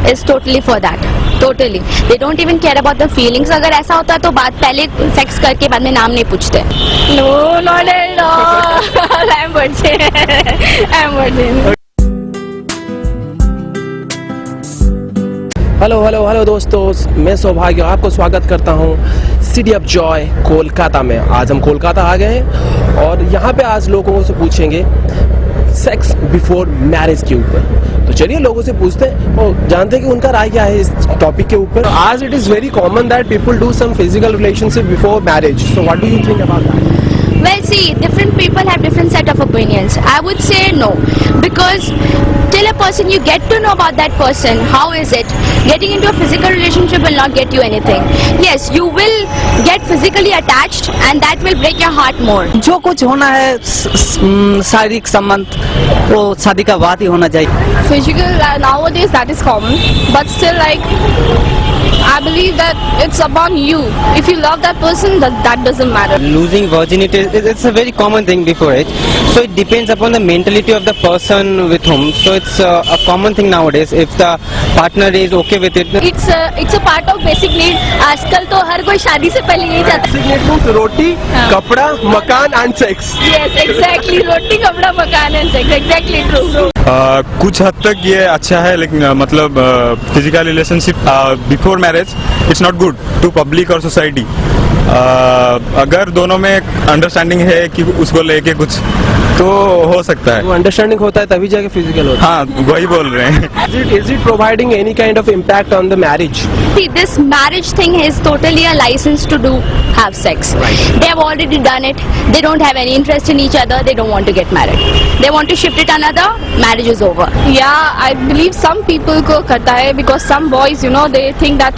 is totally for that. Totally. They don't even care about the feelings. अगर ऐसा होता तो बात पहले सेक्स करके बाद में नाम नहीं पूछते. No, not at all. I'm virgin. Hello दोस्तों, मैं सौभाग्य आपको स्वागत करता हूँ सिटी ऑफ जॉय कोलकाता में। आज हम कोलकाता आ गए हैं और यहाँ पे आज लोगों से पूछेंगे सेक्स बिफोर मैरिज के ऊपर। तो चलिए लोगों से पूछते हैं और जानते हैं कि उनका राय क्या है इस टॉपिक के ऊपर। आज it is very common that people do some physical relationship before marriage, so what do you think about that? Well, see, different people have different set of opinions. I would say no, because till a person you get to know about that person, how is it? Getting into a physical relationship will not get you anything. Yes, you will get physically attached, and that will break your heart more. जो कुछ होना है शारीरिक संबंध वो शादी का बाद ही होना चाहिए. Physical nowadays that is common, but still like I believe that it's upon you. If you love that person, that doesn't matter. Losing virginity, it's a very common thing before it. So it depends upon the mentality of the person with whom. So it's a common thing nowadays. If the partner is okay with it. It's a part of basic need. आजकल तो हर कोई शादी से पहले यही चाहता है. Basic need रोटी, कपड़ा, मकान and sex. Yes, exactly. रोटी, कपड़ा, मकान and sex. Exactly true. कुछ हद तक ये अच्छा है, लेकिन मतलब physical relationship before marriage it's not good to public और सोसाइटी. अगर दोनों में अंडरस्टैंडिंग है कि उसको लेके कुछ तो हो सकता है. अंडरस्टैंडिंग होता है तभी जाके फिजिकल होता है. हाँ, वही बोल रहे हैं. Is it providing any kind of impact on the marriage? See, this marriage thing is totally a license to have sex. Right. They have already done it. They don't have any interest in each other. They don't want to get married. They want to shift it another. Marriage is over. Yeah, I believe some people को करता है because some boys, you know, they think that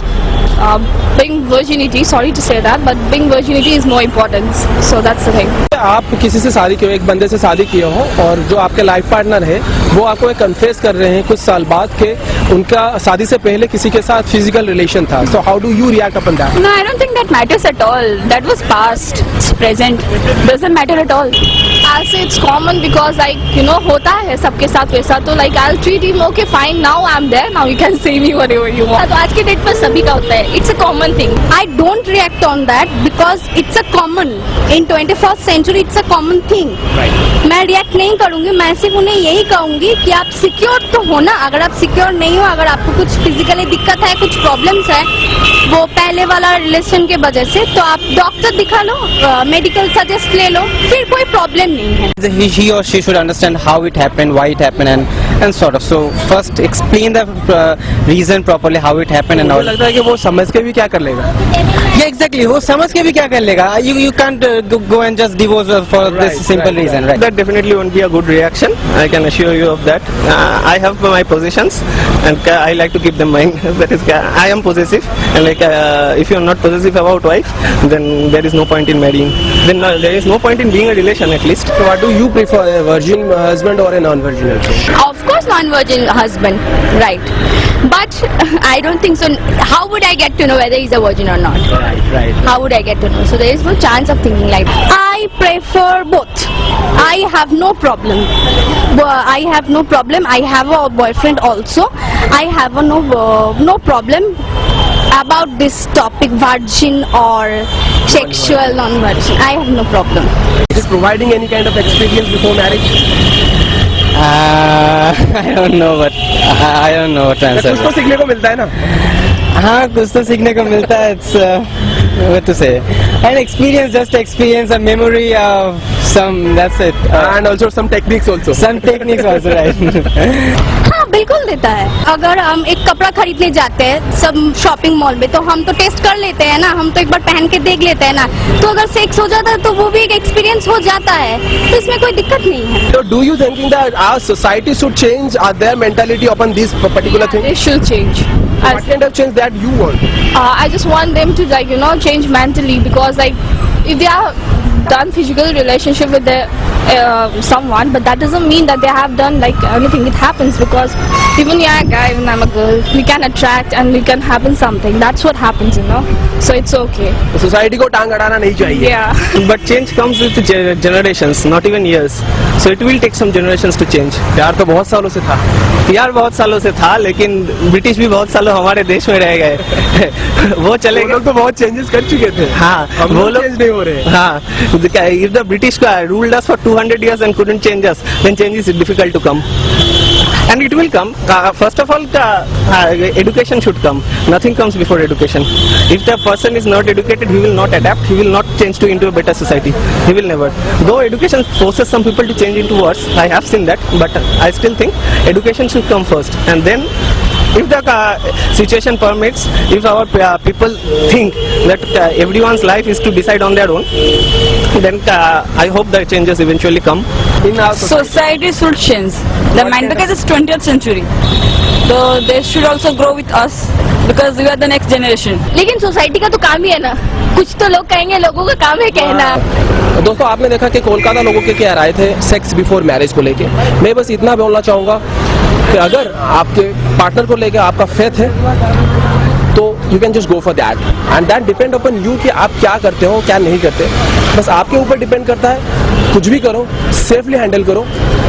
being virginity, sorry to say that, but being virginity is more important. So that's the thing. आप किसी से शादी किए हो, एक बंदे से शादी किए हो और जो आपके लाइफ पार्टनर है वो आपको एक कन्फेस कर रहे हैं कुछ साल बाद के उनका शादी से पहले किसी के साथ फिजिकल रिलेशन था. So how do you react upon that? No, I don't think that matters at all. That was past. It's present. Doesn't matter at all. I'll say it's common because like you know होता है सबके साथ वैसा, तो like I'll treat him okay fine. Now I'm there. Now you can say me whatever you want. तो आज के date पर सभी का होता है. It's a common thing. I don't react on that because it's a common. In 21st century, it's a common thing. Right. मैं react नहीं करूंगी. मैं सिर्फ उन्हें यही कहूंगी कि आप सिक्योर तो हो ना. अगर आप सिक्योर नहीं हो, अगर आपको कुछ फिजिकली दिक्कत है, कुछ प्रॉब्लम्स है वो पहले वाला रिलेशन के वजह से, तो आप डॉक्टर दिखा लो, मेडिकल सजेस्ट ले लो, फिर कोई प्रॉब्लम नहीं है. He or she should understand how it happened, why it happened, and sort of. So first explain the reason properly, how it happened and all. मुझे लगता है कि वो समझ के भी क्या कर लेगा. Yeah, exactly. वो समझ के भी क्या कर लेगा. You can't go and just divorce for this simple reason, right? That definitely won't be a good reaction. I can assure you of that. I have my positions, and I like to keep them mind. That is, I am possessive, and like if you are not possessive about wife, then there is no point in marrying. Then there is no point in being a relation at least. So what do you prefer, a virgin husband or a non-virgin husband? Of course, non-virgin husband, right? But I don't think so. How would I get to know whether he's a virgin or not? Right. How would I get to know? So there is no chance of thinking like that. I prefer both. I have no problem. I have no problem. I have a boyfriend also. I have no problem about this topic, virgin or sexual non-virgin. I have no problem. Is it providing any kind of experience before marriage? I don't know what to answer. कुछ तो सीखने को मिलता है ना. हाँ, कुछ तो सीखने को मिलता है. It's what to say, an experience, just experience, a memory of some, that's it. And also some techniques also. Some techniques also, right? हाँ, बिल्कुल देता है. अगर हम एक कपड़ा खरीदने जाते हैं सब शॉपिंग मॉल में, तो हम तो टेस्ट कर लेते हैं ना, हम तो एक बार पहन के देख लेते हैं ना. तो अगर सेक्स हो जाता है तो वो भी एक एक्सपीरियंस हो जाता है, तो इसमें कोई दिक्कत नहीं है. So do you thinking that our society should change their mentality upon this particular thing? They should change. What kind of change that you want? I just want them to like you know change mentally, because like if they are done physical relationship with their someone, but that doesn't mean that they have done like anything. It happens because even you're a guy, even I'm a girl, we can attract and we can happen something. That's what happens, you know. So it's okay. Society को टांग अड़ाना नहीं चाहिए. Yeah. But change comes with generations, not even years. So it will take some generations to change. प्यार तो बहुत सालों से था. प्यार बहुत सालों से था, लेकिन ब्रिटिश भी बहुत सालों हमारे देश में रह गए. वो चले वो गए. लोग तो बहुत चेंजेस कर चुके थे. हाँ, हम वो लोग लोग चेंज नहीं हो रहे. हाँ, if the British ruled us for 200 years and couldn't change us, then change is difficult to come. And it will come. First of all, education should come. Nothing comes before education. If the person is not educated, he will not adapt. He will not change into a better society. He will never. Though education forces some people to change into worse, I have seen that. But I still think education should come first, and then, if the situation permits, if our people think that everyone's life is to decide on their own, then I hope the changes eventually come. In our Society should change. The mind, because it's 20th century. So they should also grow with us because we are the next generation. लेकिन society का तो काम ही है ना, कुछ तो लोग कहेंगे, लोगों का काम है कहना. दोस्तों, आपने देखा कि कोलकाता लोगों के क्या राय थे सेक्स बिफोर मैरिज को लेके. मैं बस इतना बोलना चाहूँगा कि अगर आपके पार्टनर को लेके आपका फेथ है तो you can just go for that, and that depend upon you कि आप क्या करते हो क्या नहीं करते. बस आपके ऊपर डिपेंड करता है. कुछ भी करो, सेफली हैंडल करो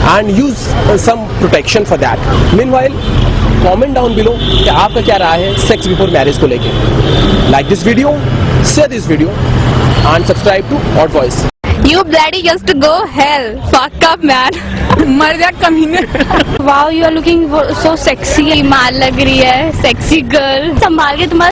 and use some protection for that. Meanwhile comment down below कि आपका क्या राय है सेक्स बिफोर मैरिज को लेके. Like this video, share this video and subscribe to odd voice. You bloody used to go hell. Fuck up, man. मर जा कमीने. Wow, you are looking so sexy. माल लग रही है, sexy girl. संभाल के तुम्हारा